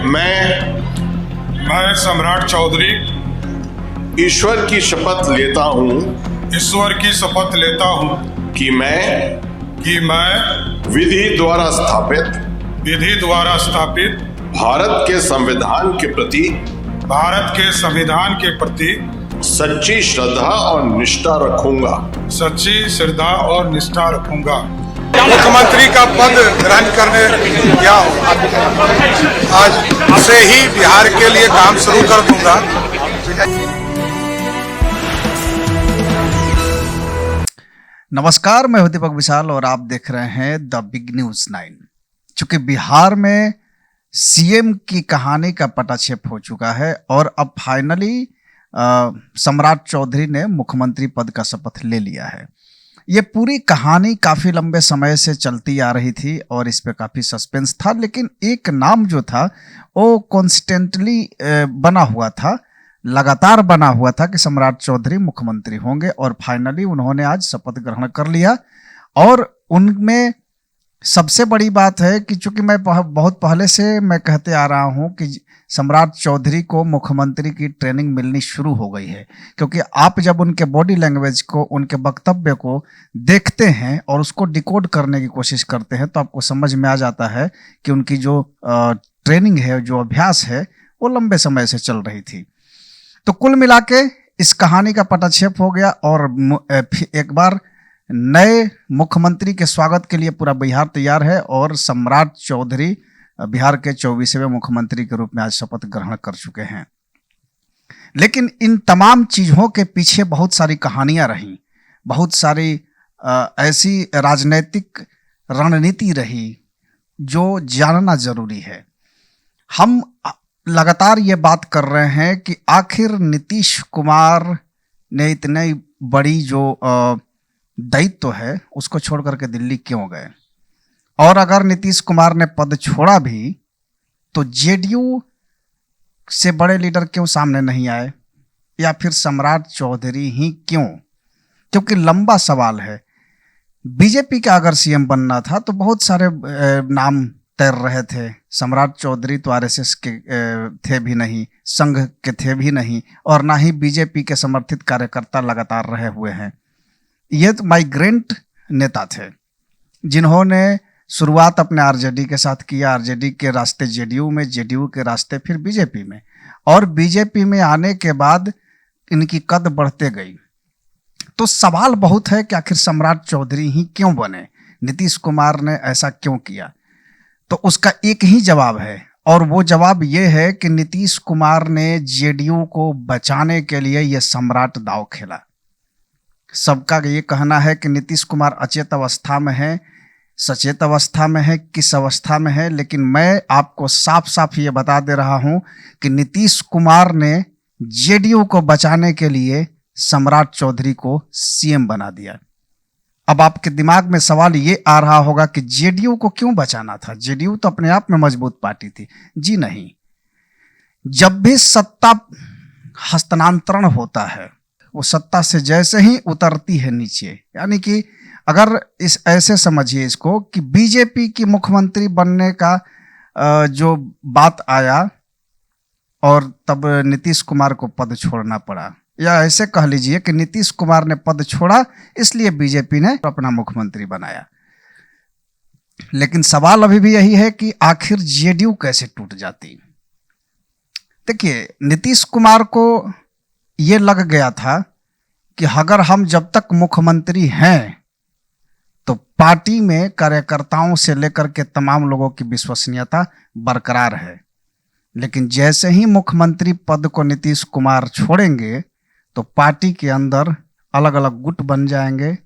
मैं सम्राट चौधरी ईश्वर की शपथ लेता हूँ ईश्वर की शपथ लेता हूँ कि मैं विधि द्वारा स्थापित भारत के संविधान के प्रति सच्ची श्रद्धा और निष्ठा रखूंगा। मुख्यमंत्री का पद ग्रहण करने गया आज से ही बिहार के लिए काम शुरू कर दूंगा। नमस्कार, मैं हूं दीपक विशाल और आप देख रहे हैं द बिग न्यूज 9। चूंकि बिहार में सीएम की कहानी का पटाक्षेप हो चुका है और अब फाइनली सम्राट चौधरी ने मुख्यमंत्री पद का शपथ ले लिया है। ये पूरी कहानी काफ़ी लंबे समय से चलती आ रही थी और इस पे काफ़ी सस्पेंस था, लेकिन एक नाम जो था वो कॉन्स्टेंटली बना हुआ था, लगातार बना हुआ था कि सम्राट चौधरी मुख्यमंत्री होंगे और फाइनली उन्होंने आज शपथ ग्रहण कर लिया। और उनमें सबसे बड़ी बात है कि चूंकि मैं बहुत पहले से मैं कहते आ रहा हूं कि सम्राट चौधरी को मुख्यमंत्री की ट्रेनिंग मिलनी शुरू हो गई है, क्योंकि आप जब उनके बॉडी लैंग्वेज को, उनके वक्तव्य को देखते हैं और उसको डिकोड करने की कोशिश करते हैं तो आपको समझ में आ जाता है कि उनकी जो ट्रेनिंग है, जो अभ्यास है, वो लंबे समय से चल रही थी। तो कुल मिला के इस कहानी का पटाक्षेप हो गया और एक बार नए मुख्यमंत्री के स्वागत के लिए पूरा बिहार तैयार है और सम्राट चौधरी बिहार के 24वें मुख्यमंत्री के रूप में आज शपथ ग्रहण कर चुके हैं। लेकिन इन तमाम चीज़ों के पीछे बहुत सारी कहानियां रहीं, बहुत सारी ऐसी राजनीतिक रणनीति रही जो जानना जरूरी है। हम लगातार ये बात कर रहे हैं कि आखिर नीतीश कुमार ने इतनी बड़ी जो दायित्व है उसको छोड़ करके दिल्ली क्यों गए, और अगर नीतीश कुमार ने पद छोड़ा भी तो जेडीयू से बड़े लीडर क्यों सामने नहीं आए, या फिर सम्राट चौधरी ही क्यों? क्योंकि लंबा सवाल है। बीजेपी का अगर सीएम बनना था तो बहुत सारे नाम तैर रहे थे। सम्राट चौधरी तो आरएसएस के थे भी नहीं, संघ के थे भी नहीं, और ना ही बीजेपी के समर्थित कार्यकर्ता लगातार रहे हुए हैं। ये तो माइग्रेंट नेता थे जिन्होंने शुरुआत अपने आरजेडी के साथ किया, आरजेडी के रास्ते जेडीयू में, जेडीयू के रास्ते फिर बीजेपी में, और बीजेपी में आने के बाद इनकी कद बढ़ते गई। तो सवाल बहुत है कि आखिर सम्राट चौधरी ही क्यों बने, नीतीश कुमार ने ऐसा क्यों किया? तो उसका एक ही जवाब है, और वो जवाब ये है कि नीतीश कुमार ने जेडीयू को बचाने के लिए ये सम्राट दांव खेला। सबका ये कहना है कि नीतीश कुमार अचेत अवस्था में है, सचेत अवस्था में है, किस अवस्था में है, लेकिन मैं आपको साफ साफ ये बता दे रहा हूं कि नीतीश कुमार ने जेडीयू को बचाने के लिए सम्राट चौधरी को सीएम बना दिया। अब आपके दिमाग में सवाल ये आ रहा होगा कि जेडीयू को क्यों बचाना था, जेडीयू तो अपने आप में मजबूत पार्टी थी। जी नहीं, जब भी सत्ता हस्तांतरण होता है वो सत्ता से जैसे ही उतरती है नीचे, यानी कि अगर इस ऐसे समझिए इसको कि बीजेपी की मुख्यमंत्री बनने का जो बात आया और तब नीतीश कुमार को पद छोड़ना पड़ा, या ऐसे कह लीजिए कि नीतीश कुमार ने पद छोड़ा इसलिए बीजेपी ने अपना मुख्यमंत्री बनाया। लेकिन सवाल अभी भी यही है कि आखिर जेडीयू कैसे टूट जाती। देखिए, नीतीश कुमार को ये लग गया था कि अगर हम जब तक मुख्यमंत्री हैं तो पार्टी में कार्यकर्ताओं से लेकर के तमाम लोगों की विश्वसनीयता बरकरार है, लेकिन जैसे ही मुख्यमंत्री पद को नीतीश कुमार छोड़ेंगे तो पार्टी के अंदर अलग अलग गुट बन जाएंगे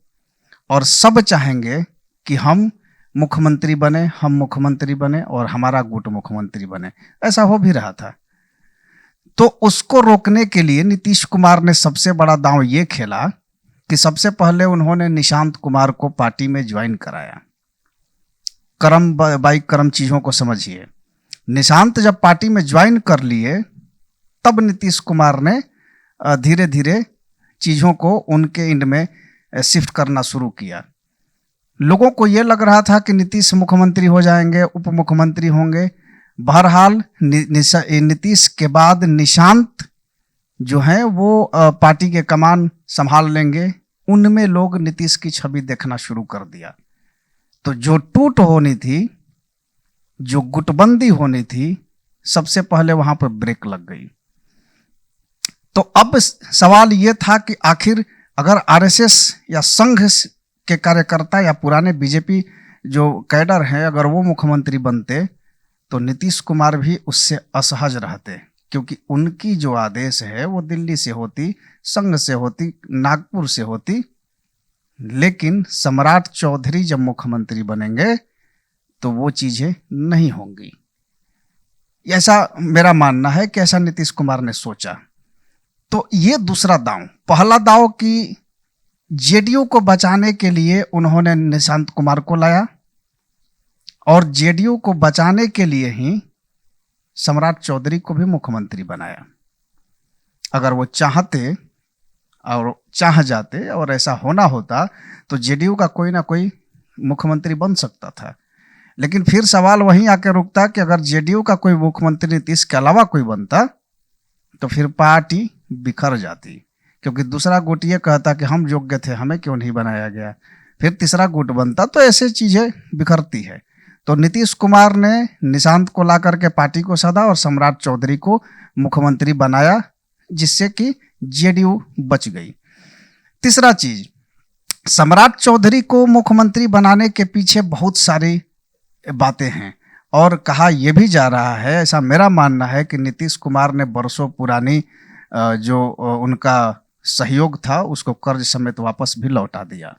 और सब चाहेंगे कि हम मुख्यमंत्री बने और हमारा गुट मुख्यमंत्री बने। ऐसा हो भी रहा था। तो उसको रोकने के लिए नीतीश कुमार ने सबसे बड़ा दांव ये खेला कि सबसे पहले उन्होंने निशांत कुमार को पार्टी में ज्वाइन कराया। कर्म बाई कर्म चीज़ों को समझिए। निशांत जब पार्टी में ज्वाइन कर लिए तब नीतीश कुमार ने धीरे धीरे चीज़ों को उनके इंड में शिफ्ट करना शुरू किया। लोगों को ये लग रहा था कि नीतीश मुख्यमंत्री हो जाएंगे, उप मुख्यमंत्री होंगे बहरहाल नीतीश के बाद निशांत जो हैं वो पार्टी के कमान संभाल लेंगे। उनमें लोग नीतीश की छवि देखना शुरू कर दिया। तो जो टूट होनी थी, जो गुटबंदी होनी थी, सबसे पहले वहां पर ब्रेक लग गई। तो अब सवाल ये था कि आखिर अगर आरएसएस या संघ के कार्यकर्ता या पुराने बीजेपी जो कैडर हैं अगर वो मुख्यमंत्री बनते तो नीतीश कुमार भी उससे असहज रहते, क्योंकि उनकी जो आदेश है वो दिल्ली से होती, संघ से होती, नागपुर से होती। लेकिन सम्राट चौधरी जब मुख्यमंत्री बनेंगे तो वो चीजें नहीं होंगी। ऐसा मेरा मानना है कि ऐसा नीतीश कुमार ने सोचा। तो ये दूसरा दांव। पहला दांव कि जेडीयू को बचाने के लिए उन्होंने निशांत कुमार को लाया और जेडीयू को बचाने के लिए ही सम्राट चौधरी को भी मुख्यमंत्री बनाया। अगर वो चाहते और चाह जाते और ऐसा होना होता तो जेडीयू का कोई ना कोई मुख्यमंत्री बन सकता था। लेकिन फिर सवाल वहीं आके रुकता कि अगर जेडीयू का कोई मुख्यमंत्री नीतीश के अलावा कोई बनता तो फिर पार्टी बिखर जाती, क्योंकि दूसरा गुट ये कहता कि हम योग्य थे, हमें क्यों नहीं बनाया गया। फिर तीसरा गुट बनता, तो ऐसे चीजें बिखरती है। तो नीतीश कुमार ने निशांत को ला करके पार्टी को सदा और सम्राट चौधरी को मुख्यमंत्री बनाया, जिससे कि जेडीयू बच गई। तीसरा चीज, सम्राट चौधरी को मुख्यमंत्री बनाने के पीछे बहुत सारी बातें हैं और कहा यह भी जा रहा है, ऐसा मेरा मानना है कि नीतीश कुमार ने बरसों पुरानी जो उनका सहयोग था उसको कर्ज समेत वापस भी लौटा दिया।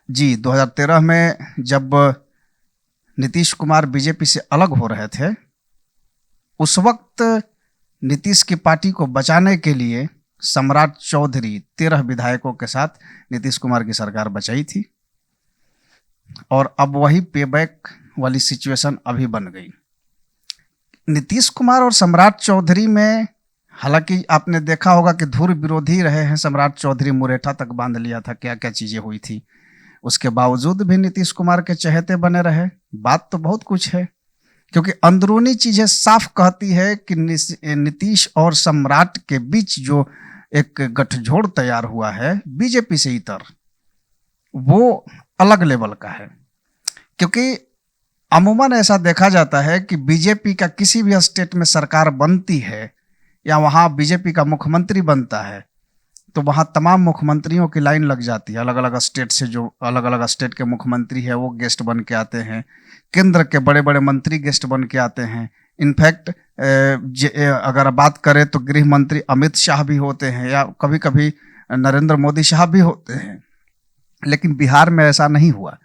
जी, 2013 में जब नीतीश कुमार बीजेपी से अलग हो रहे थे, उस वक्त नीतीश की पार्टी को बचाने के लिए सम्राट चौधरी 13 विधायकों के साथ नीतीश कुमार की सरकार बचाई थी और अब वही पेबैक वाली सिचुएशन अभी बन गई। नीतीश कुमार और सम्राट चौधरी में हालांकि आपने देखा होगा कि धुर विरोधी रहे हैं। सम्राट चौधरी मुरेठा तक बांध लिया था, क्या क्या चीजें हुई थी। उसके बावजूद भी नीतीश कुमार के चहेते बने रहे। बात तो बहुत कुछ है, क्योंकि अंदरूनी चीजें साफ कहती है कि नीतीश और सम्राट के बीच जो एक गठजोड़ तैयार हुआ है बीजेपी से इतर, वो अलग लेवल का है। क्योंकि अमूमन ऐसा देखा जाता है कि बीजेपी का किसी भी स्टेट में सरकार बनती है या वहाँ बीजेपी का मुख्यमंत्री बनता है तो वहाँ तमाम मुख्यमंत्रियों की लाइन लग जाती है। अलग अलग स्टेट से जो अलग अलग स्टेट के मुख्यमंत्री है वो गेस्ट बन के आते हैं, केंद्र के बड़े बड़े मंत्री गेस्ट बन के आते हैं। इनफैक्ट अगर बात करें तो गृह मंत्री अमित शाह भी होते हैं या कभी कभी नरेंद्र मोदी शाह भी होते हैं। लेकिन बिहार में ऐसा नहीं हुआ।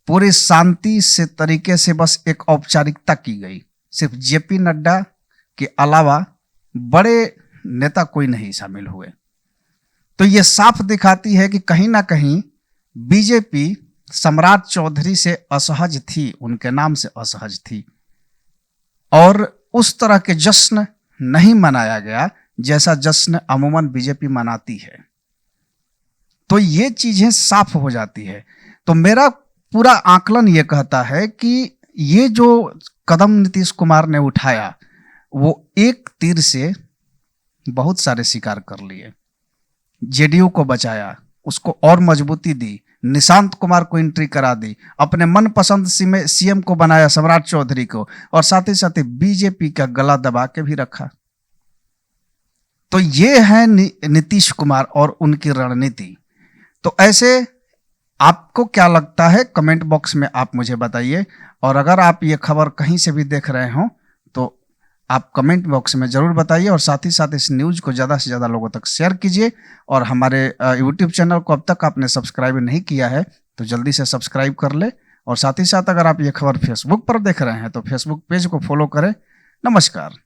पूरी शांति से तरीके से बस एक औपचारिकता की गई। सिर्फ जेपी नड्डा के अलावा बड़े नेता कोई नहीं शामिल हुए। तो ये साफ दिखाती है कि कहीं ना कहीं बीजेपी सम्राट चौधरी से असहज थी, उनके नाम से असहज थी और उस तरह के जश्न नहीं मनाया गया जैसा जश्न अमूमन बीजेपी मनाती है। तो ये चीजें साफ हो जाती है। तो मेरा पूरा आकलन ये कहता है कि ये जो कदम नीतीश कुमार ने उठाया वो एक तीर से बहुत सारे शिकार कर लिए। जेडीयू को बचाया, उसको और मजबूती दी, निशांत कुमार को एंट्री करा दी, अपने मनपसंद सीएम को बनाया सम्राट चौधरी को, और साथ ही बीजेपी का गला दबा के भी रखा। तो ये है नीतीश कुमार और उनकी रणनीति। तो ऐसे आपको क्या लगता है कमेंट बॉक्स में आप मुझे बताइए। और अगर आप ये खबर कहीं से भी देख रहे हो तो आप कमेंट बॉक्स में जरूर बताइए और साथ ही साथ इस न्यूज को ज़्यादा से ज़्यादा लोगों तक शेयर कीजिए। और हमारे यूट्यूब चैनल को अब तक आपने सब्सक्राइब नहीं किया है तो जल्दी से सब्सक्राइब कर ले। और साथ ही साथ अगर आप ये खबर फेसबुक पर देख रहे हैं तो फेसबुक पेज को फॉलो करें। नमस्कार।